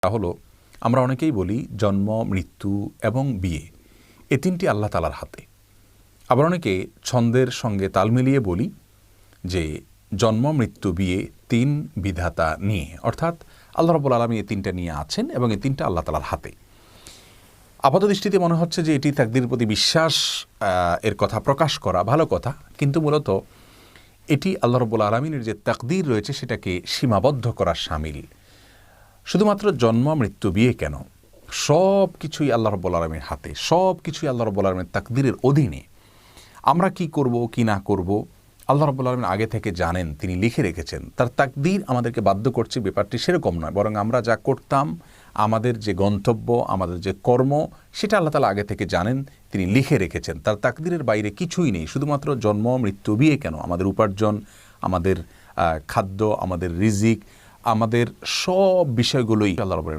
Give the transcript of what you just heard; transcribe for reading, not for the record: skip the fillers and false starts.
তা হলো আমরা অনেকেই বলি জন্ম, মৃত্যু এবং বিয়ে এ তিনটি আল্লাহ তাআলার হাতে। আবার অনেকে ছন্দের সঙ্গে তাল মিলিয়ে বলি যে জন্ম, মৃত্যু, বিয়ে তিন বিধাতা নিয়ে, অর্থাৎ আল্লাহ রাব্বুল আলামিন এই তিনটা নিয়ে আছেন এবং এই তিনটা আল্লাহ তাআলার হাতে। আপাত দৃষ্টিতে মনে হচ্ছে যে এটি তাকদীরের প্রতি বিশ্বাস এর কথা প্রকাশ করা ভালো কথা, কিন্তু মূলত এটি আল্লাহ রাব্বুল আলামিনের যে তাকদীর রয়েছে সেটাকে সীমাবদ্ধ করার শামিল। শুধুমাত্র জন্ম, মৃত্যু, বিয়ে কেন, সব কিছুই আল্লাহ রাব্বুল আলামিনের হাতে, সব কিছুই আল্লাহ রাব্বুল আলামিনের তাকদীরের অধীনে। আমরা কি করব কি না করব আল্লাহ রাব্বুল আলামিন আগে থেকে জানেন, তিনি লিখে রেখেছেন। তার তাকদীর আমাদেরকে বাধ্য করছে, ব্যাপারটি সেরকম নয়, বরং আমরা যা করতাম, আমাদের যে গন্তব্য, আমাদের যে কর্ম, সেটা আল্লাহ তাআলা আগে থেকে জানেন, তিনি লিখে রেখেছেন। তার তাকদীরের বাইরে কিছুই নেই। শুধুমাত্র জন্ম, মৃত্যু, বিয়ে কেন, আমাদের উপার্জন, আমাদের খাদ্য, আমাদের রিজিক, আমাদের সব বিষয়গুলোই আল্লাহ রাব্বুল